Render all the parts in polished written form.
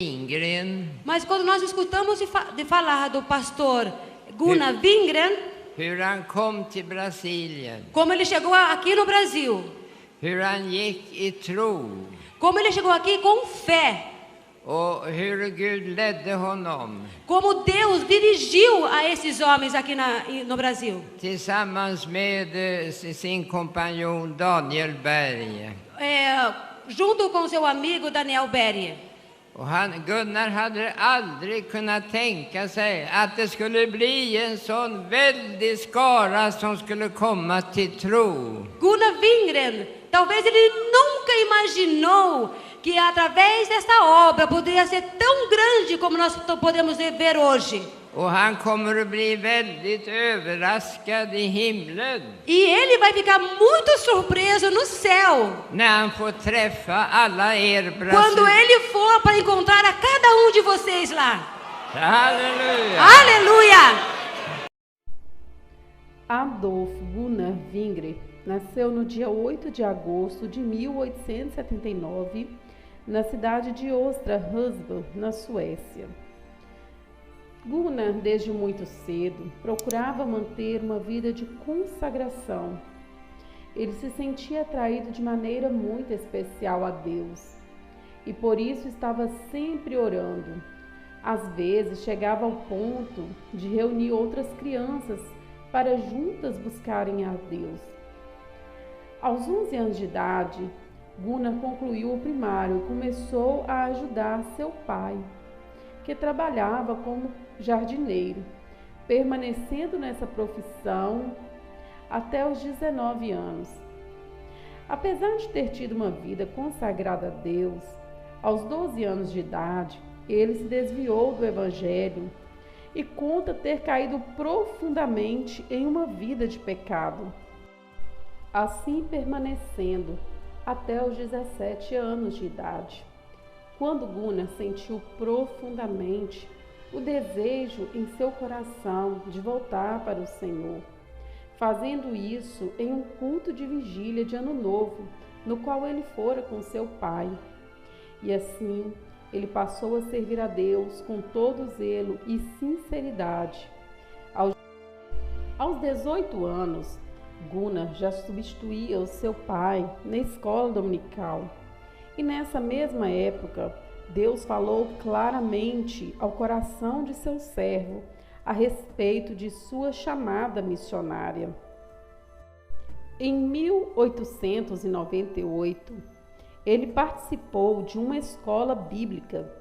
Wingren, Mas quando nós escutamos de falar do pastor Gunnar Wingren, hur han kom till Brasilien, como ele chegou aqui no Brasil, hur han gick i tro como ele chegou aqui com fé, och hur Gud ledde honom como Deus dirigiu a esses homens aqui no Brasil, tillsammans med sin kompanjon Daniel Berg. junto com seu amigo Daniel Berg. Och Gunnar hade aldrig kunnat tänka sig att det skulle bli en sån väldig skara som skulle komma till tro. Gunnar Wingren, talvez ele nunca imaginou que através dessa obra poderia ser tão grande como nós podemos ver hoje. Och han kommer att bli väldigt överraskad i himlen E ele vai ficar muito surpreso no céu, när han får träffa alla er quando ele for para encontrar a cada um de vocês lá. Halleluja! Aleluia! Adolf Gunnar Wingren nasceu no dia 8 de agosto de 1879, na cidade de Östra Husby, na Suécia. Gunnar, desde muito cedo, procurava manter uma vida de consagração. Ele se sentia atraído de maneira muito especial a Deus e por isso estava sempre orando. Às vezes chegava ao ponto de reunir outras crianças para juntas buscarem a Deus. Aos 11 anos de idade, Gunnar concluiu o primário e começou a ajudar seu pai, que trabalhava como jardineiro, permanecendo nessa profissão até os 19 anos. Apesar de ter tido uma vida consagrada a Deus, aos 12 anos de idade, ele se desviou do Evangelho e conta ter caído profundamente em uma vida de pecado, assim permanecendo até os 17 anos de idade, quando Gunnar sentiu profundamente o desejo em seu coração de voltar para o Senhor, fazendo isso em um culto de vigília de Ano Novo, no qual ele fora com seu pai. E assim, ele passou a servir a Deus com todo zelo e sinceridade. Aos 18 anos, Gunnar já substituía o seu pai na escola dominical. E nessa mesma época, Deus falou claramente ao coração de seu servo a respeito de sua chamada missionária. Em 1898, ele participou de uma escola bíblica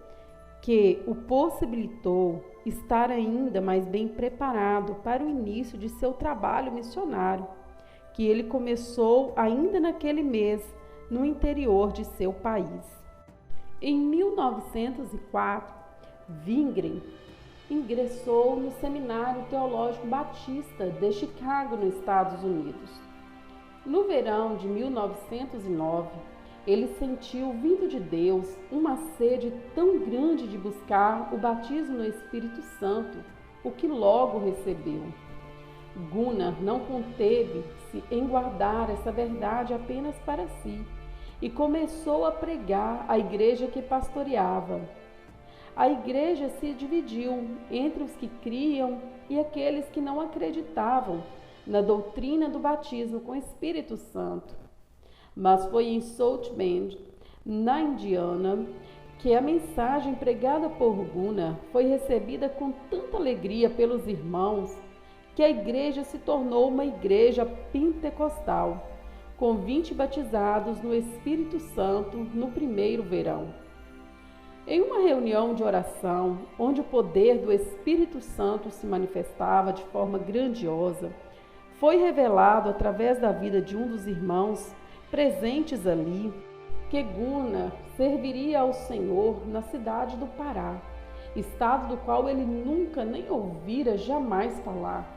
que o possibilitou estar ainda mais bem preparado para o início de seu trabalho missionário, que ele começou ainda naquele mês no interior de seu país. Em 1904, Wingren ingressou no Seminário Teológico Batista de Chicago, nos Estados Unidos. No verão de 1909, ele sentiu vindo de Deus uma sede tão grande de buscar o batismo no Espírito Santo, o que logo recebeu. Gunnar não conteve-se em guardar essa verdade apenas para si, e começou a pregar à igreja que pastoreava. A igreja se dividiu entre os que criam e aqueles que não acreditavam na doutrina do batismo com o Espírito Santo. Mas foi em South Bend, na Indiana, que a mensagem pregada por Gunnar foi recebida com tanta alegria pelos irmãos que a igreja se tornou uma igreja pentecostal, com 20 batizados no Espírito Santo no primeiro verão. Em uma reunião de oração, onde o poder do Espírito Santo se manifestava de forma grandiosa, foi revelado através da vida de um dos irmãos presentes ali, que Gunnar serviria ao Senhor na cidade do Pará, estado do qual ele nunca nem ouvira jamais falar.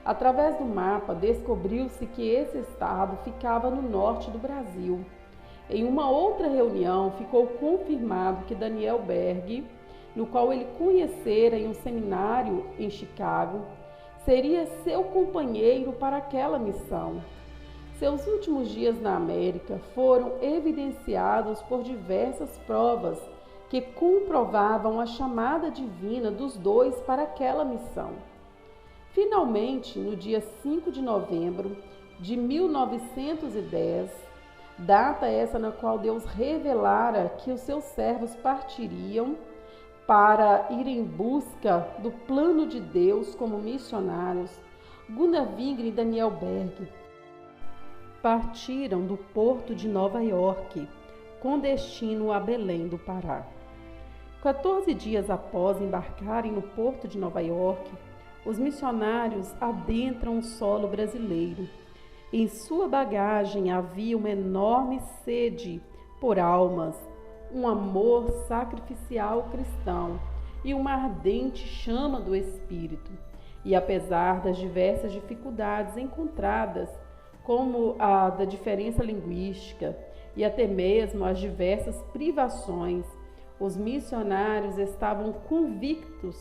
Através do mapa, descobriu-se que esse estado ficava no norte do Brasil. Em uma outra reunião, ficou confirmado que Daniel Berg, no qual ele conhecera em um seminário em Chicago, seria seu companheiro para aquela missão. Seus últimos dias na América foram evidenciados por diversas provas que comprovavam a chamada divina dos dois para aquela missão. Finalmente, no dia 5 de novembro de 1910, data essa na qual Deus revelara que os seus servos partiriam para ir em busca do plano de Deus como missionários, Gunnar Wingren e Daniel Berg partiram do porto de Nova York com destino a Belém do Pará. 14 dias após embarcarem no porto de Nova York, os missionários adentram o solo brasileiro. Em sua bagagem havia uma enorme sede por almas, um amor sacrificial cristão e uma ardente chama do Espírito. E apesar das diversas dificuldades encontradas, como a da diferença linguística e até mesmo as diversas privações, os missionários estavam convictos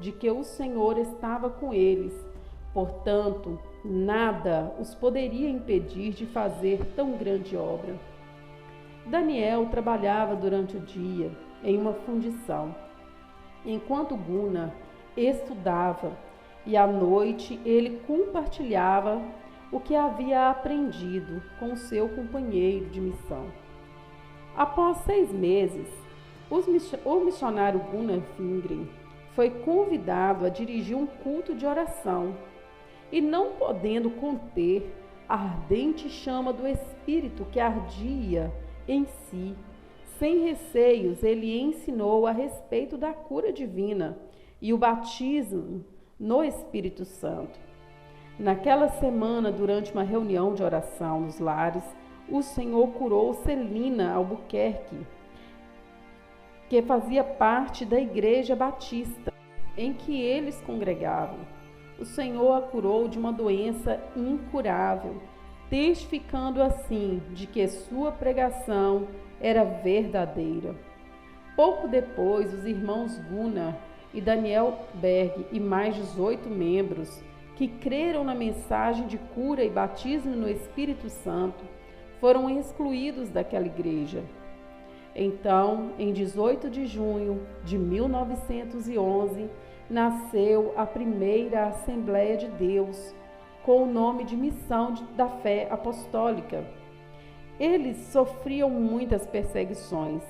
de que o Senhor estava com eles. Portanto, nada os poderia impedir de fazer tão grande obra. Daniel trabalhava durante o dia em uma fundição, enquanto Gunnar estudava, e à noite ele compartilhava o que havia aprendido com seu companheiro de missão. Após 6 meses, o missionário Gunnar Wingren foi convidado a dirigir um culto de oração e, não podendo conter a ardente chama do Espírito que ardia em si, sem receios, ele ensinou a respeito da cura divina e o batismo no Espírito Santo. Naquela semana, durante uma reunião de oração nos lares, o Senhor curou Celina Albuquerque, que fazia parte da Igreja Batista em que eles congregavam. O Senhor a curou de uma doença incurável, testificando assim de que sua pregação era verdadeira. Pouco depois, os irmãos Gunnar e Daniel Berg e mais 18 membros que creram na mensagem de cura e batismo no Espírito Santo foram excluídos daquela igreja. Então, em 18 de junho de 1911, nasceu a primeira Assembleia de Deus, com o nome de Missão da Fé Apostólica. Eles sofriam muitas perseguições,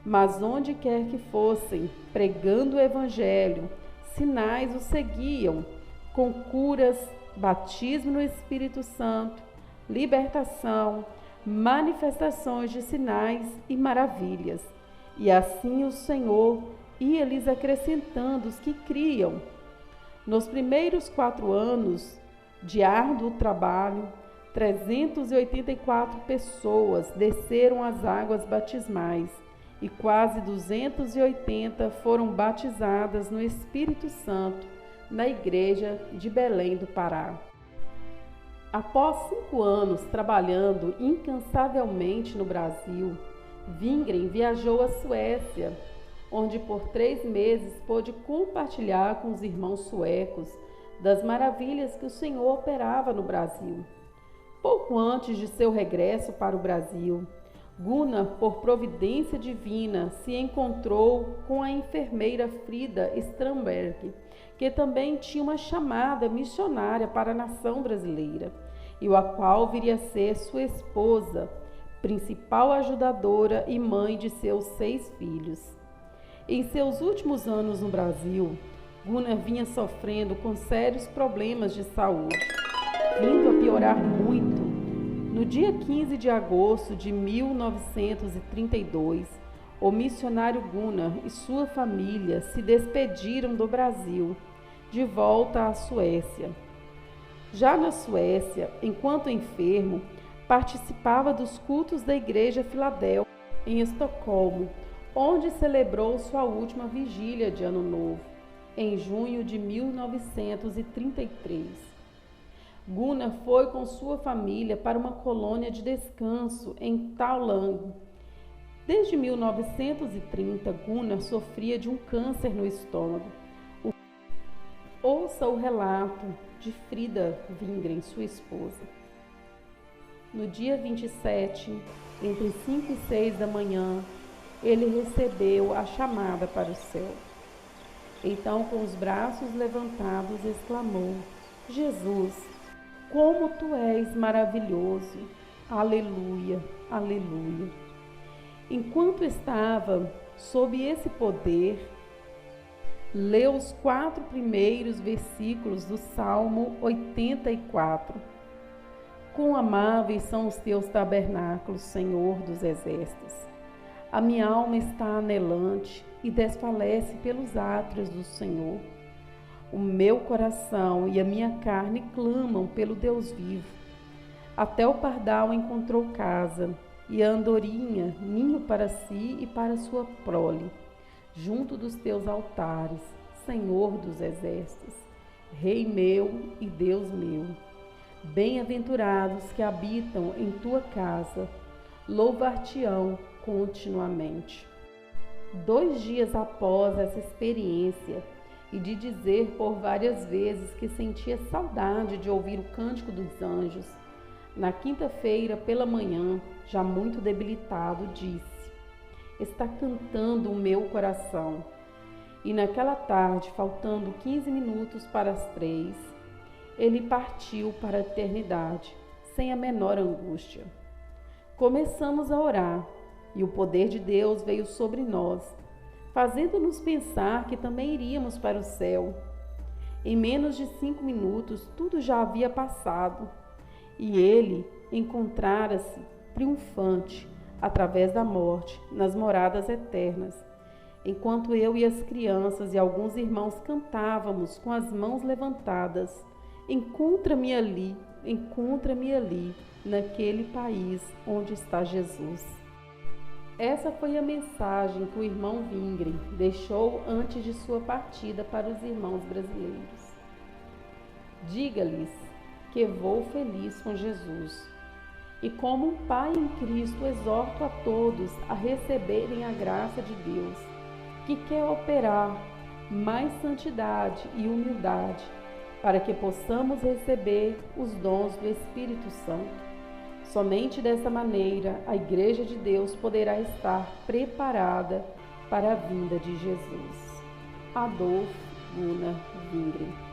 mas onde quer que fossem, pregando o Evangelho, sinais os seguiam, com curas, batismo no Espírito Santo, libertação, manifestações de sinais e maravilhas. E assim o Senhor ia lhes acrescentando os que criam. Nos primeiros 4 anos de árduo trabalho, 384 pessoas desceram as águas batismais e quase 280 foram batizadas no Espírito Santo na igreja de Belém do Pará. Após 5 anos trabalhando incansavelmente no Brasil, Wingren viajou à Suécia, onde por 3 meses pôde compartilhar com os irmãos suecos das maravilhas que o Senhor operava no Brasil. Pouco antes de seu regresso para o Brasil, Gunnar, por providência divina, se encontrou com a enfermeira Frida Strandberg, que também tinha uma chamada missionária para a nação brasileira, e a qual viria a ser sua esposa, principal ajudadora e mãe de seus 6 filhos. Em seus últimos anos no Brasil, Gunnar vinha sofrendo com sérios problemas de saúde, vindo a piorar muito. No dia 15 de agosto de 1932, o missionário Gunnar e sua família se despediram do Brasil, de volta à Suécia. Já na Suécia, enquanto enfermo, participava dos cultos da Igreja Filadélfia, em Estocolmo, onde celebrou sua última vigília de Ano Novo, em junho de 1933. Gunnar foi com sua família para uma colônia de descanso em Taulang. Desde 1930, Gunnar sofria de um câncer no estômago. Ouça o relato de Frida Wingren, sua esposa. No dia 27, entre 5 e 6 da manhã, ele recebeu a chamada para o céu. Então, com os braços levantados, exclamou: Jesus, como tu és maravilhoso! Aleluia, aleluia! Enquanto estava sob esse poder, leu os 4 primeiros versículos do Salmo 84. Quão amáveis são os teus tabernáculos, Senhor dos exércitos! A minha alma está anelante e desfalece pelos átrios do Senhor. O meu coração e a minha carne clamam pelo Deus vivo. Até o pardal encontrou casa, e a andorinha ninho para si e para sua prole, junto dos teus altares, Senhor dos exércitos, Rei meu e Deus meu. Bem-aventurados que habitam em tua casa, louvar-te-ão continuamente. 2 dias após essa experiência e de dizer por várias vezes que sentia saudade de ouvir o cântico dos anjos, na quinta-feira pela manhã, já muito debilitado, disse: está cantando o meu coração. E naquela tarde, faltando 15 minutos para as 3, ele partiu para a eternidade, sem a menor angústia. Começamos a orar, e o poder de Deus veio sobre nós, fazendo-nos pensar que também iríamos para o céu. Em menos de 5 minutos, tudo já havia passado, e ele encontrara-se triunfante, através da morte, nas moradas eternas, enquanto eu e as crianças e alguns irmãos cantávamos com as mãos levantadas: encontra-me ali, naquele país onde está Jesus. Essa foi a mensagem que o irmão Wingren deixou antes de sua partida para os irmãos brasileiros. Diga-lhes que vou feliz com Jesus. E como um pai em Cristo, exorto a todos a receberem a graça de Deus, que quer operar mais santidade e humildade, para que possamos receber os dons do Espírito Santo. Somente dessa maneira a Igreja de Deus poderá estar preparada para a vinda de Jesus. Adolf Gunnar Wingren.